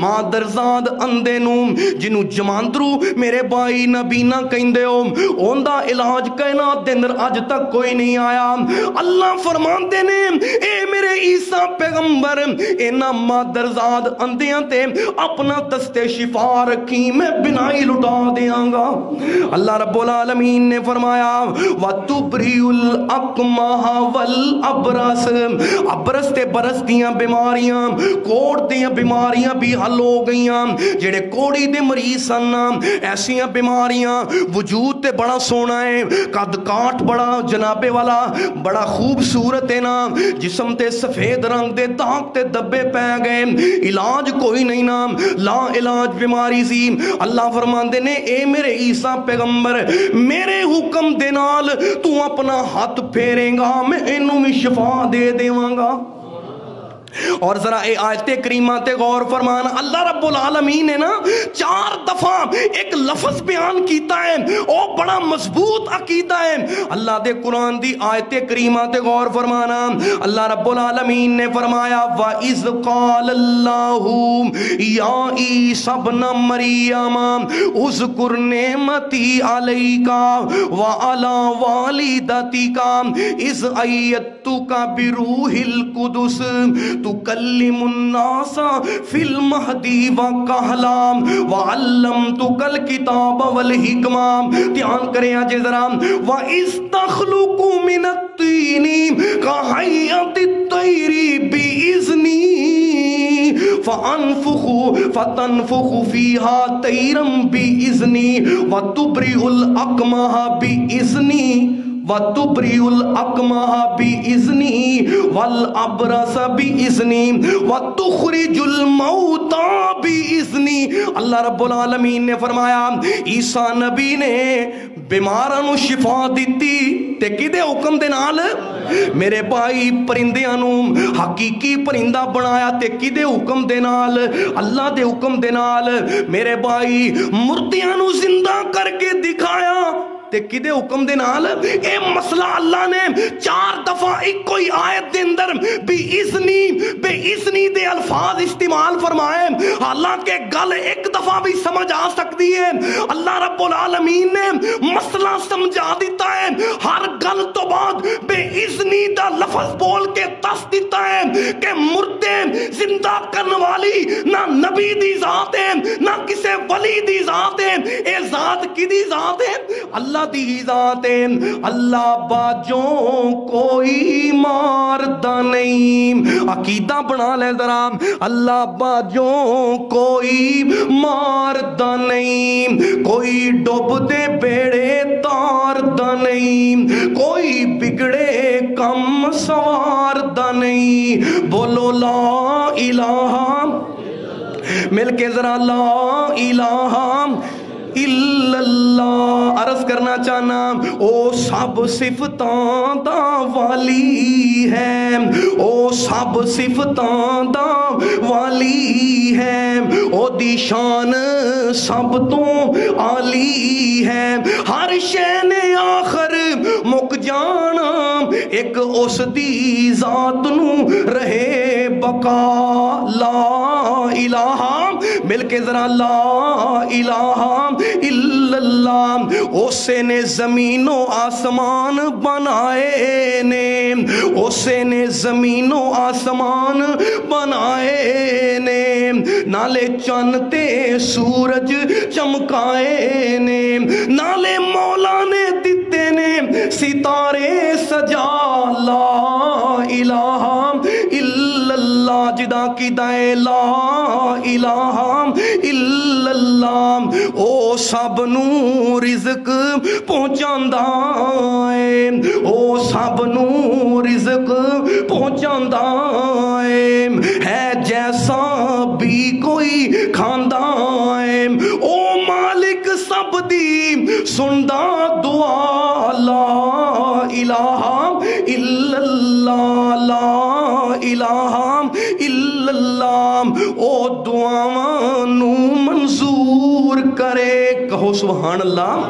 مادرزاد اندے نو جنوں جماندرو میرے بھائی نبینا کہندے ہو اون دا علاج کائنات دے اندر اج تک کوئی نہیں آیا. اللہ فرماندے نے اے میرے عیسیٰ پیغمبر اینا مادرزاد اندیاں تے اپنا دستے شفا رکھی میں بنائی لٹا دیاں گا. اللہ رب العالمین نے فرمایا وَتُبْرِئُ الْأَقْمَحَ وَالْأَبْرَصَ ابرس تے برس دیاں بیماریاں کوڑ دیاں بیماریاں بھی حل ہو گئیاں. جڑے کوڑی دے مریض سن ایسیاں بیماریاں وجود تے بڑا سونا ہے قد کاٹ بڑا جنابے والا بڑا خوبصورت ہے نا جسم تے سفید رنگ دے داغ تے دبے پہ گئے علاج کوئی نہیں نا لا علاج بیماری سی. اللہ فرماندے نے اے میرے عیسیٰ پیغمبر میرے حکم دے نال تو اپنا ہاتھ پھیرے گا میں انہوں میں شفا دے دیواں گا. اور ذرا اے آیت کریمہ تے غور فرمانا اللہ رب العالمین نے نا 4 دفعہ ایک لفظ بیان کیتا ہے او بڑا مضبوط عقیدہ ہے. اللہ دے قرآن دی آیت کریمہ تے غور فرمانا اللہ رب العالمین نے فرمایا وَإِذْ قَالَ اللَّهُ يَا عِيسَى ابْنَ مَرْيَمَ اذْكُرْ نِعْمَتِي عَلَيْكَ وَعَلَى وَالِدَتِكَ إِذْ أَيَّدتُّكَ بِرُوحِ الْقُدُسِ تُكَلِّمُ النَّاسَ فِي الْمَهْدِ وَكَهْلًا وَعَلَّمْتُكَ الْكِتَابَ وَالْحِكْمَةَ. دھیان کریں آج ذرا وَإِذْ تَخْلُقُ مِنَ الطِّينِ كَهَيْئَةِ الطَّيْرِ بِإِذْنِي فَتَنْفُخُ فِيهَا طَيْرًا بِإِذْنِي وَتُبْرِئُ الْأَكْمَحَ بِإِذْنِي وَتُبْرِئُ الْأَكْمَحَ بِإِذْنِي وَالْأَبْرَصَ بِإِذْنِي وَتُخْرِجُ الْمَوْتَى بِإِذْنِي. اللہ رب العالمین نے فرمایا عیسیٰ نبی نے بیماراں نو شفا دیتی تے کدے حکم دے نال میرے بھائی پرندیاں نو حقیقی پرندہ بنایا تے کدے حکم دے نال اللہ دے حکم دے نال میرے بھائی مردیاں نو زندہ کر کے دکھایا تے کدے حکم دے نال. اے مسئلہ اللہ نے 4 دفعہ ایک کوئی آیت دے اندر بے اذنی دے الفاظ استعمال فرمائے حالانکہ گل ایک دفعہ بھی سمجھ آ سکتی ہے. اللہ رب العالمین نے مسئلہ سمجھا دیتا ہے ہر گل تو بعد بے اذنی دا لفظ بول کے دس دیتا ہے کہ مردے زندہ کرنے والی نہ نبی دی ذات ہے نہ کسے ولی دی ذات ہے. اے ذات کی دی ذات ہے اللہ دی ذات ہے. اللہ باجوں کوئی ماردہ نہیں عقیدہ بنا لے ذرا اللہ باجوں کوئی ماردہ نہیں کوئی ڈوب دے بیڑے تاردہ نہیں کوئی بگڑے کم سواردہ نہیں. بولو لا الہ مل کے ذرا لا الہ الا اللہ. عرض کرنا چاہنا او سب صفتاں دا والی ہے او سب صفتاں دا والی ہے او دی شان سب تو عالی ہے. ہر شے نے آخر مک جانا ایک اس دی ذات نو رہے بقا. لا الہ مل کے ذرا لا الہ الا اللہ. اسے نے زمین و آسمان بنائے نے اسے نے زمین و آسمان بنائے نے نالے چن تے سورج چمکائے نے نالے مولا نے دیتے نے ستارے سجا. لا الہ الا اللہ جدا کی دائے لا الہ الا اللہ. او سب نو رزق پہنچاندا ہے او سب نو رزق پہنچاندا ہے جیسا بھی کوئی کھاندا ہے او مالک سب دی سندا دعا. لا الہ الا اللہ لا الہ الا اللہ. او دعاواں نو منظور کرے کہو سبحان اللہ.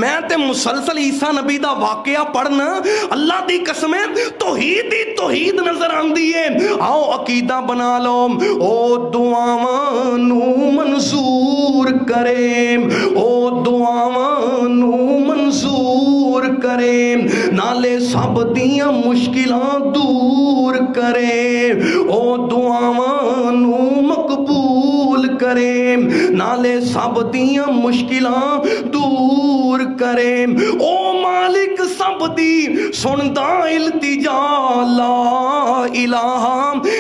میں تے مسلسل عیسیٰ نبی دا واقعہ پڑھنا اللہ دی قسمیں توحید توحید نظر آندی ہے آؤ عقیدہ بنا لو او دعاواں نو منظور کرے او دعاواں نو منظور کرے نالے سب دیاں مشکلاں دور کرے او دعاواں نو مقبول کرے نالے سب دیاں مشکلاں دور کرے او مالک سب دی سندا التجا لا الہ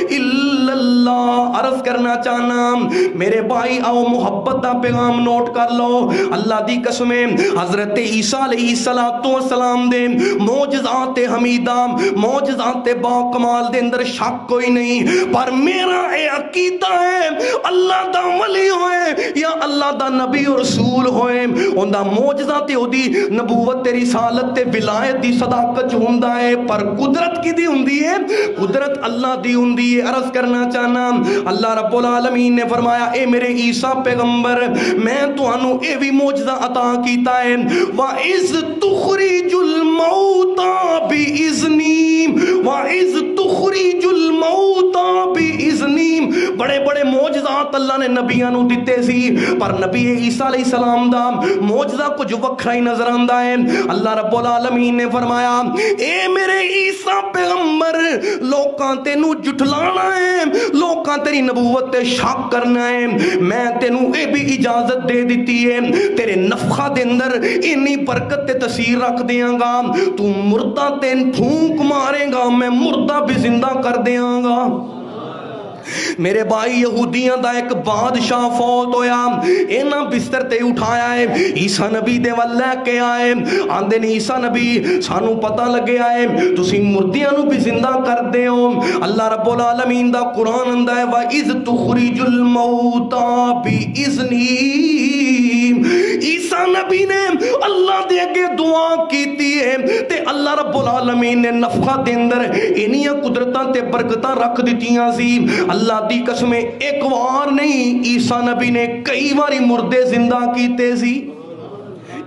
الا اللہ عرض کرنا چاہنا میرے بھائی آؤ محبت دا پیغام نوٹ کر لو اللہ دی قسمیں حضرت عیسیٰ علیہ السلام دے معجزات حمیدہ معجزات با کمال دے اندر شک کوئی نہیں پر میرا اے عقیدہ ہے اللہ دا ولی ہوئے یا اللہ دا نبی اور رسول ہوئے ان دا معجزہ تے او دی نبوت تے رسالت تے ولایت دی صداقت ہوندا ہے پر قدرت کی دی ہوندی ہے قدرت اللہ دی ہوندی ہے عرض کرنا چاہنا اللہ رب العالمین نے فرمایا اے میرے عیسیٰ پیغمبر میں تو انو اے بھی معجزہ عطا کیتا ہے وَإِذْ تُخْرِجُ الْمَوْتَى بِإِذْنِي وَإِذْ تُخْرِجُ الْمَوْتَى بِإِذْنِي بڑے بڑے معجزات اللہ نے نبیاں نو دیتے سی پر نبی عیسیٰ علیہ السلام دا معجزہ کچھ وکھرا ہی نظر آندا ہے اللہ رب العالمین نے فرمایا اے میرے عیسیٰ پیغمبر لوکاں تینو جھٹلانا ہے لوکاں تیری نبوت تے شک کرنا ہے میں تینو اے بھی اجازت دے دیتی ہے تیرے نفخہ دے اندر انی برکت تے تاثیر رکھ دیاں گا تو مردہ تین پھونک مارے گا میں مردہ بھی زندہ کر دیاں گا میرے بھائی یہودیاں دا ایک بادشاہ فوت ہویا اینا بستر تے اٹھایا ہے عیسیٰ نبی دے واللہ کے آئے آندے نے عیسیٰ نبی سانو پتہ لگے آئے تسی مردیاں نو بھی زندہ کر دے ہو اللہ رب العالمین دا قرآن اندہ ہے وَإِذْ تُخْرِجُ الْمَوْتَى بِإِذْنِهِ عیسیٰ نبی نے اللہ دے اگے دعا کیتی ہے تے اللہ رب العالمین نے نفخہ دے اندر انہیاں قدرتاں تے برکتاں رکھ دیتیاں سی اللہ دی قسمیں ایک وار نہیں عیسیٰ نبی نے کئی واری مردے زندہ کیتے سی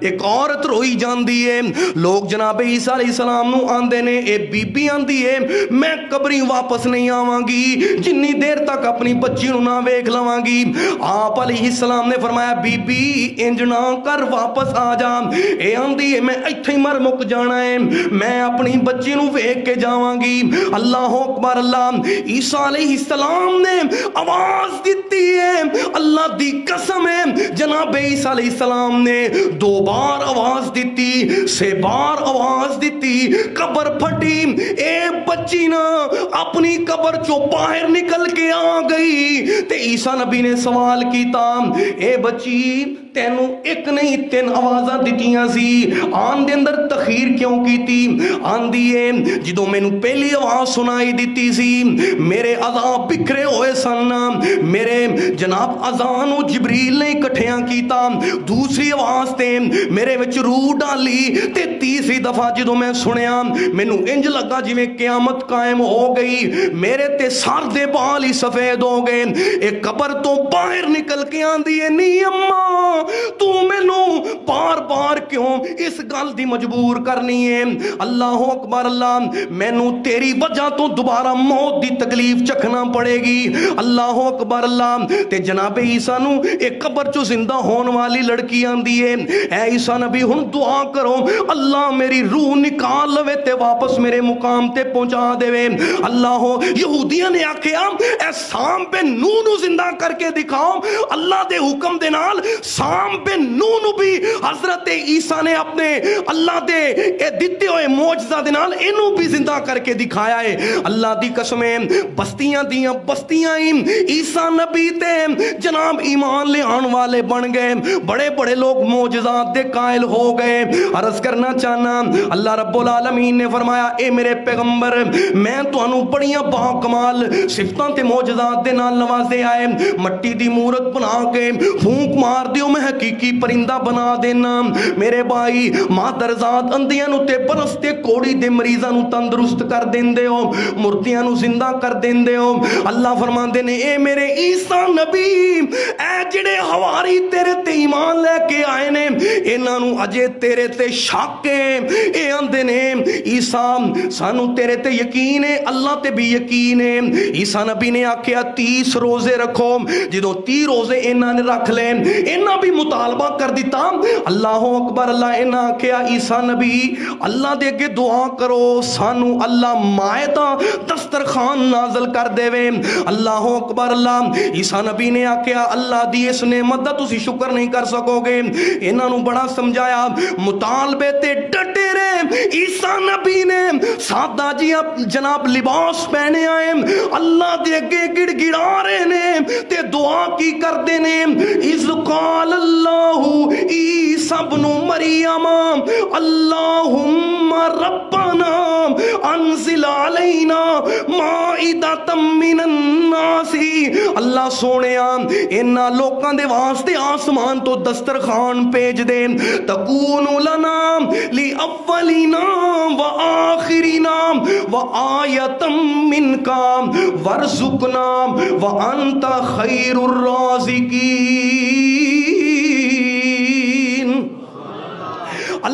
ایک عورت روئی جان دیئے لوگ جناب عیسیٰ علیہ السلام نو آندے نے اے بی بی آن دیئے میں قبری واپس نہیں آواں گی جنی دیر تک اپنی بچی نو نہ ویکھ لواں گی آپ علیہ السلام نے فرمایا بی بی انج نہ کر واپس آ جا اے آن دیئے میں ایتھے ہی مر مک جانا ہے میں اپنی بچی نو ویکھ کے جاواں گی اللہ اکبر اللہ عیسیٰ علیہ السلام نے آواز دیتی ہے اللہ دی قسم ہے جناب عیسیٰ علیہ السلام نے دو بار آواز دیتی سے بار آواز دیتی قبر پھٹی اے بچی نا اپنی قبر چو باہر نکل کے آ گئی تے عیسیٰ نبی نے سوال کیتا اے بچی تینو ایک نہیں تین آوازہ دیتیاں سی آن دے اندر تخیر کیوں کیتی آن دیئے جدو میں نو پہلی آواز سنائی دیتی سی میرے عذاب بکھرے ہوئے سننا میرے جناب اذان و جبریل نے کٹھیاں کیتا دوسری آواز تے میرے وچ روح ڈالی تے تیسری دفعہ جدو میں سنیا میں نو انج لگا جی میں قیامت قائم ہو گئی میرے تے سار دے بال ہی سفید ہو گئے ایک قبر تو باہر نکل کے آن دیئے نہیں اماں تو میں نو بار بار کیوں اس گل دی مجبور کرنی ہے اللہ اکبر اللہ میں نو تیری وجہ تو دوبارہ موت دی تکلیف چکھنا پڑے گی اللہ اکبر اللہ تے جناب عیسیٰ نو ایک قبر چو زندہ ہون والی لڑکی آن دیئے اے عیسیٰ نبی ہن دعا کرو اللہ میری روح نکال لوے تے واپس میرے مقام تے پہنچا دے وے اللہ یہودیاں نے آکھیا اے سام پہ نو زندہ کر کے دکھاؤ اللہ دے حکم دے نال سام پہ نو بھی حضرت عیسیٰ نے اپنے اللہ دے دیتے ہوئے معجزہ دے نال انو بھی زندہ کر کے دکھایا ہے اللہ دی قسمیں بستیاں دیاں بستیاں عیسیٰ نبی تے جناب ایمان لے آن والے بن گئے بڑے بڑے لوگ معجزات دے قائل ہو گئے عرض کرنا چاہنا اللہ رب العالمین نے فرمایا اے میرے پیغمبر میں تو انو بڑیاں با کمال صفتاں تے معجزات دے نال نوازے آئے مٹی دی مورت بنا کے پھونک مار دیو میں حقیقی پرندہ بنا دینا میرے بھائی مادرزاد اندیاں نو تے برستے کوڑی دے مریضاں نو تندرست کر دیندے ہو مردیاں نو زندہ کر دیندے ہو اللہ فرماندے نے اے میرے عیسیٰ نبی اے جڑے حواری تیرے تے ایمان لے کے آئے نے انہاں نو اجے تیرے تے شک ہے اے آندے نے عیسیٰ سانو تیرے تے یقین ہے اللہ تے بھی یقین ہے عیسیٰ نبی نے آکھیا 30 روزے رکھو جدو 30 روزے انہاں نے رکھ لے انہاں بھی مطالبہ کر دیتا اللہ اکبر اللہ انہاں آکھیا عیسیٰ نبی اللہ دے کے دعا کرو سانو اللہ مائدہ دسترخوان نازل کر دے وے اللہ اکبر اللہ عیسیٰ نبی نے آکھیا اللہ دی اس نعمت دا تسی شکر نہیں کر سکو گے انہاں نو بڑا سمجھایا مطالبے تے ڈٹے رہے عیسیٰ نبی نے سادہ جی جناب لباس پہنے آئے اللہ دے اگے گڑ گڑا رہے نے تے دعا کی کر دے نے اذ قال اللہ عیسیٰ ابن مریم اللہم ربنا انزل علینا مائدۃ من الناس اللہ سونیا انہاں لوکاں دے واسطے آسمان تو دسترخوان بھیج دے تکون لنا لأولینا وآخرنا وآیۃ منک وارزقنا وانت خیر الرازقین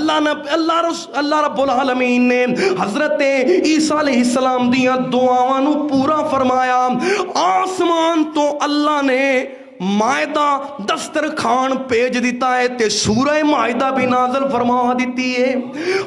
اللہ رب العالمین نے حضرت عیسیٰ علیہ السلام دیاں دعاواں نو پورا فرمایا آسمان تو اللہ نے مائدہ دسترخوان بھیج دیتا ہے تے سورہ مائدہ بھی نازل فرما دیتی ہے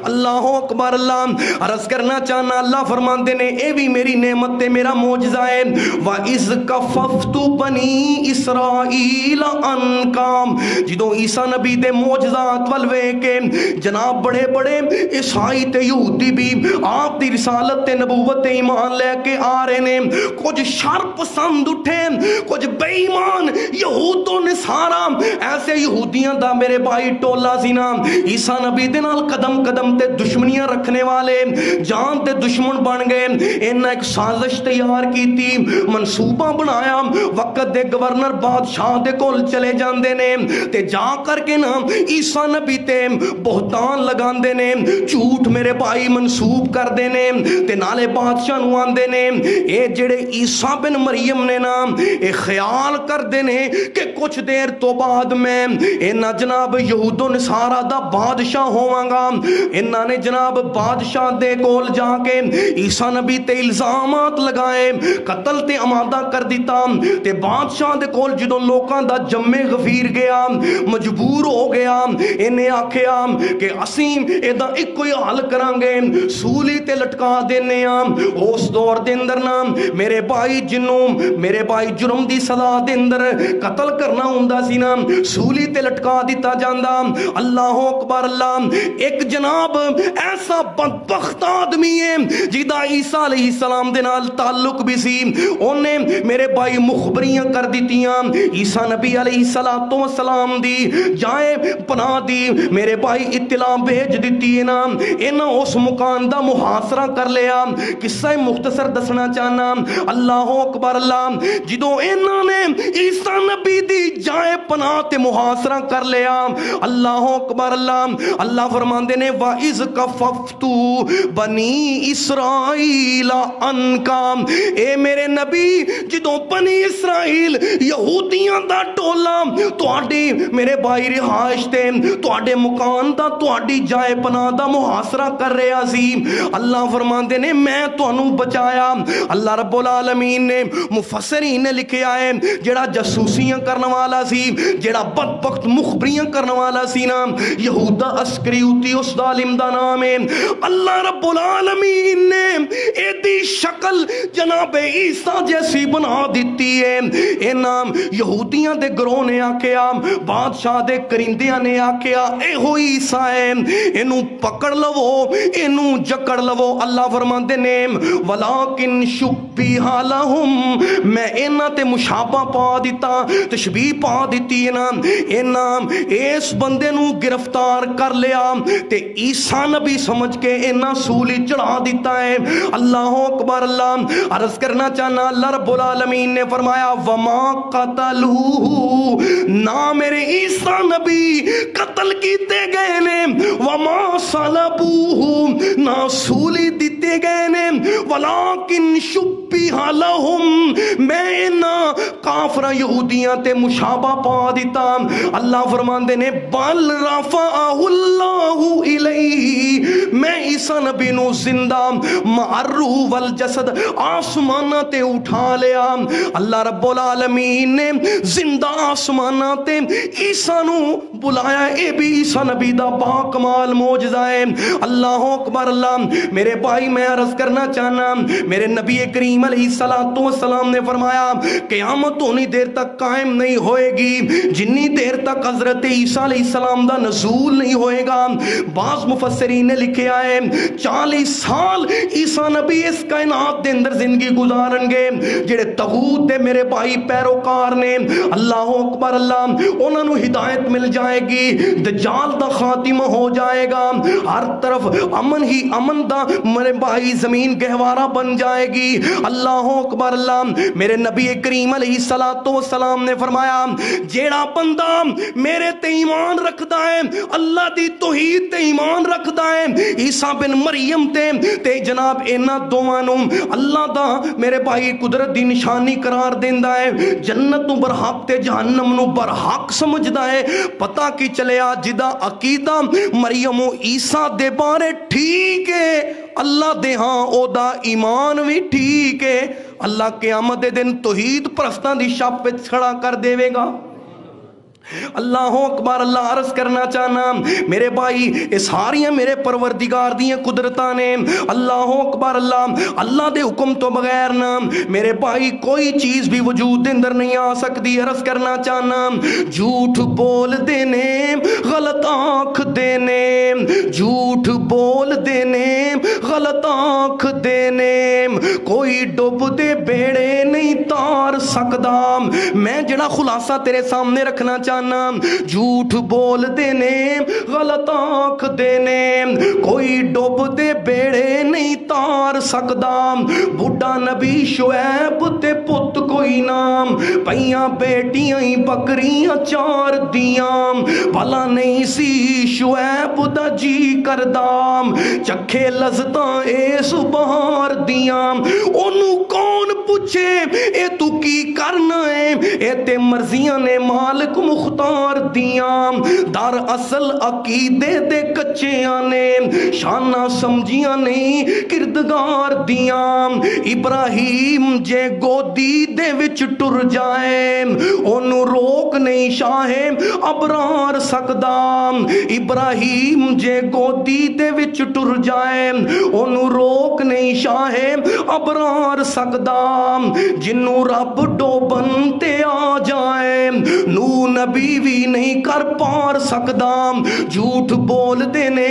اللہ اکبر اللہ عرض کرنا چاہنا اللہ فرماندے نے اے بھی میری نعمت تے میرا معجزہ ہے وَإِذْ كَفَفْتُ بَنِي إِسْرَائِيلَ عَنْكَ جدو عیسیٰ نبی دے معجزات والوے کے جناب بڑے بڑے عیسائی تے یہودی بھی آپ دی رسالت تے نبوت تے ایمان لے کے آ رہے نے کچھ شر پسند اٹھے کچھ بے ایمان یہود و نصارا ایسے یہودیاں دا میرے بھائی ٹولا سی نا عیسیٰ نبی دے نال قدم قدم تے دشمنیاں رکھنے والے جان تے دشمن بن گئے انہاں ایک سازش تیار کی تھی منصوبہ بنایا وقت دے گورنر بادشاہ دے کول چلے جاندے نے تے جا کر کے نا عیسیٰ نبی تے بہتان لگاندے نے جھوٹ میرے بھائی منصوب کر دے نے تے نالے بادشاہ نو آندے نے اے جڑے عیسیٰ بن مریم نے نا اے خیال کر دے نے کہ کچھ دیر تو بعد میں انہاں جناب یہود و نصارہ دا بادشاہ ہواں گا انہاں نے جناب بادشاہ دے کول جا کے عیسیٰ نبی تے الزامات لگائے قتل تے آمادہ کر دیتا تے بادشاہ دے کول جدوں لوکاں دا جمع غفیر گیا مجبور ہو گیا انہیں آکھیا کہ اسیم ایدہ ایک کوئی حل کرانگے سولی تے لٹکا دینے اس دور دے اندر نا میرے بھائی جنوں میرے بھائی جرم دی سزا دے اندر قتل کرنا ہوندا سی نا سولی تے لٹکا دیتا جاندا اللہ اکبر اللہ ایک جناب ایسا بدبخت آدمی ہے جیدہ عیسیٰ علیہ السلام دے نال تعلق بھی سی انہیں میرے بھائی مخبریاں کر دیتیاں عیسیٰ نبی علیہ السلام دی جائے پناہ دی میرے بھائی اطلاع بھیج دیتی ہے نا انہاں اس مکان دا محاصرہ کر لیا قصہ مختصر دسنا چاہنا اللہ اکبر اللہ جدو انہاں نے عیسیٰ نبی دی جائے پناہ تے محاصرہ کر لیا اللہ اکبر اللہ فرماندے نے وَإِذْ كَفَفْتُ بَنِي إِسْرَائِيلَ عَنْكَ اے میرے نبی جدو بنی اسرائیل یہودیاں دا ٹولا تواڈی میرے بھائی رہائش تے تواڈے مکان دا تواڈی جائے پناہ دا محاصرہ کر رہا سی اللہ فرماندے نے میں تانوں بچایا اللہ رب العالمین نے مفسرین نے لکھیا ہے جڑا جاسوسیاں کرنے والا سی جڑا بدبخت مخبریاں کرنے والا سی نا یہودا اسکریوتی اس ظالم دا نام ہے اللہ رب العالمین نے ایدی شکل جناب عیسیٰ جیسی بنا دیتی ہے اے نام یہودیاں دے گروہ نے آکھیا بادشاہ دے کرندیاں نے آکھیا اے ہوئی عیسیٰ ہے انہوں پکڑ لو انہوں جکڑ لو اللہ فرماندے نے ولیکن شبیہ لہم میں انہاں تے مشابہ پا دیتا دیتا تشبیہ پا دیتی ہے نا انام اس بندے نو گرفتار کر لیا تے عیسیٰ نبی سمجھ کے اینا سولی چڑھا دیتا ہے اللہ اکبر اللہ عرض کرنا چاہنا اللہ رب العالمین نے فرمایا وما قتلوہ نہ میرے عیسیٰ نبی قتل کیتے گئے نے وما صلبوہ نہ سولی دیتے گئے نے ولیکن شبیہ لہم میں اینا کافرہ یہودیاں تے مشابہ پا دیتا اللہ فرماندے نے بل رفعہ اللہ الیہ میں عیسیٰ نبی نو زندہ معروح والجسد آسمانہ تے اٹھا لیا اللہ رب العالمین نے زندہ آسمانہ تے عیسیٰ نو بلایا اے بھی عیسیٰ نبی دا باکمال موجزہ ہے اللہ اکبر اللہ میرے بھائی میں عرض کرنا چاہنا میرے نبی کریم علیہ السلام نے فرمایا قیامت ہونی دیر تک قائم نہیں ہوئے گی جنی دیر تک حضرت عیسیٰ علیہ السلام دا نزول نہیں ہوئے گا بعض مفسرین نے لکھے آئے 40 سال عیسیٰ نبی اس کائنات دے اندر زندگی گزارن گے جڑے طاغوت دے میرے بھائی پیروکار نے اللہ اکبر اللہ انہاں نو ہدایت مل جائے گی دجال دا خاتمہ ہو جائے گا ہر طرف امن ہی امن دا میرے بھائی زمین گہوارہ بن جائے گی اللہ اکبر اللہ میرے نبی کریم علیہ السلام نے فرمایا جیڑا بندہ میرے تے ایمان رکھدا ہے اللہ دی توحید تے ایمان رکھدا ہے عیسیٰ بن مریم تے جناب اینا دوانوں اللہ دا میرے بھائی قدرت دی نشانی قرار دیندا ہے جنت نو برحق تے جہنم نو برحق سمجھدا ہے پتہ کی چلیا جدا عقیدہ مریم و عیسیٰ دے بارے ٹھیک ہے اللہ دے ہاں او دا ایمان بھی ٹھیک ہے اللہ قیامت دے دن توحید پرستان دی شاپ پہ چھڑا کر دے گا اللہ اکبر اللہ عرض کرنا چاہنا میرے بھائی اس ساریاں میرے پروردگار دیاں قدرتاں نے اللہ اکبر اللہ دے حکم تو بغیر نا میرے بھائی کوئی چیز بھی وجود دے اندر نہیں آ سکتی عرض کرنا چاہنا جھوٹ بول دینے غلط آنکھ دینے جھوٹ بول دینے غلط آنکھ دینے کوئی ڈوب دے بیڑے نہیں تار سکدا میں جڑا خلاصہ تیرے سامنے رکھنا چاہنا جھوٹ بول دینے غلط آنکھ دینے کوئی ڈوب دے بیڑے نہیں تار سکدا بڑھا نبی شعیب تے پت کوئی نام پہیاں بیٹیاں ہی بکریاں چار دیاں بھلا نہیں سی شعیب دا جی کردام چکھے لذتاں ایس بہار دیاں انہوں کون پوچھے اے تو کی کرنا ہے اے تے مرضیاں نے مالک مختار دیاں در اصل عقیدے دے کچیاں نے شانہ سمجھیاں نہیں کردگار دیاں ابراہیم جے گودی دے وچ ٹر جائے انہوں روک نہیں شاہ ابرار سکدام ابراہیم جے گودی دے وچ ٹر جائے انہوں روک نہیں شاہ ابرار سکدام جنہوں رب ڈوبن تے آ جائے نو نبی بھی نہیں کر پار سکدام جھوٹ بول دینے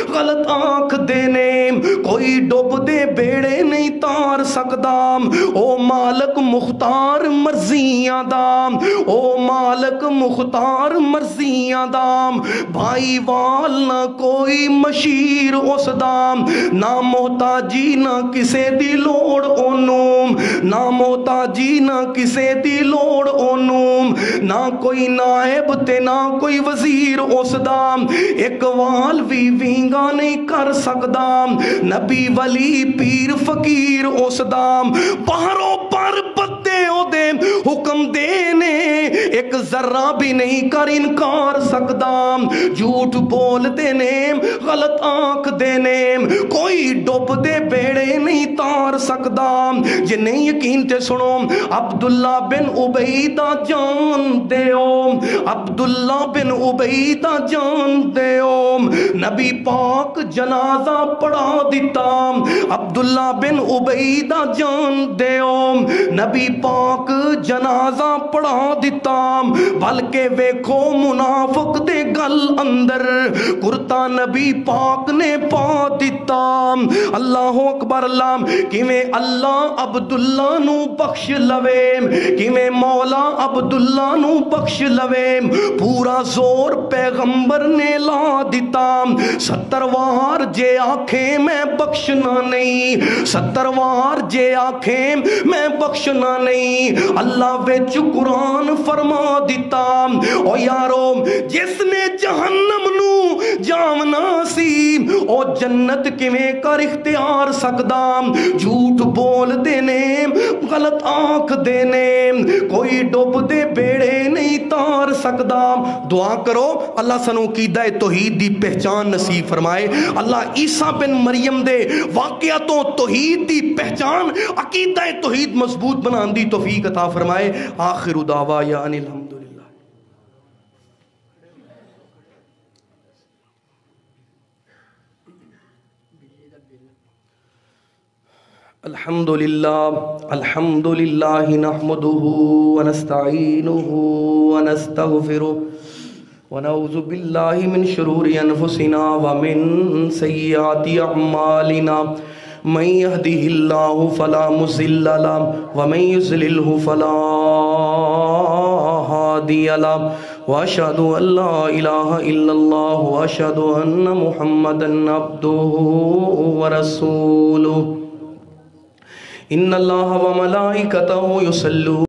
غلط آنکھ دینے کوئی ڈوب دے بیڑے نہیں تار سکدام او مالک مختار مرضیاں دام او مالک مختار مرضیاں دام بھائی وال نہ کوئی مشیر اس دام نہ محتاجی نہ کسے دی لوڑ اونوم نہ محتاجی نہ کسے دی لوڑ اونوم نہ کوئی نائب تے نہ کوئی وزیر اس دام ایک وال بھی وینگا نہیں کر سکدام نبی ولی پیر فقیر اس دام باہروں پر پتے ہو دے حکم دینے ایک ذرہ بھی نہیں کر انکار سکدام جھوٹ بول دینے غلط آنکھ دینے کوئی ڈوب دے بیڑے نہیں تار سکدام جے نہیں یقین تے سنو عبداللہ بن عبیدہ جان دیو عبداللہ بن عبیدہ جان دیو نبی پاک جنازہ پڑھا دیتا عبداللہ بن عبیدہ جان دیو نبی پاک جنازہ پڑھا دیتا عوام بلکہ ویکھو منافق دے گل اندر کرتا نبی پاک نے پا دیتا اللہ اکبر اللہ کیویں اللہ عبداللہ نو بخش لوے کیویں مولا عبداللہ نو بخش لوے پورا زور پیغمبر نے لا دیتا 70 وار جے آنکھیں میں بخشنا نہیں 70 وار جے آنکھیں میں بخشنا نہیں اللہ وچ قرآن فرما دیتا او یارو جس نے جہنم نو جامنا سی او جنت کیویں کر اختیار سکدا جھوٹ بول دینے غلط آنکھ دینے کوئی ڈوب دے بیڑے نہیں تار سکدا دعا کرو اللہ سنو عقیدہ توحید دی پہچان نصیب فرمائے اللہ عیسیٰ بن مریم دے واقعاتوں توحید دی پہچان عقیدہ توحید مضبوط بنان دی توفیق عطا فرمائے آخر دعوایا ان الحمدللہ الحمد للہ نحمده ونستعینه ونستغفره ونعوذ باللہ من شرور انفسنا ومن سیئات اعمالنا من يهده الله فلا مضل له ومن يضلل فلا هادي له واشهد ان لا اله الا الله واشهد ان محمدا عبده ورسوله ان اللہ و ملائکتہ یصلون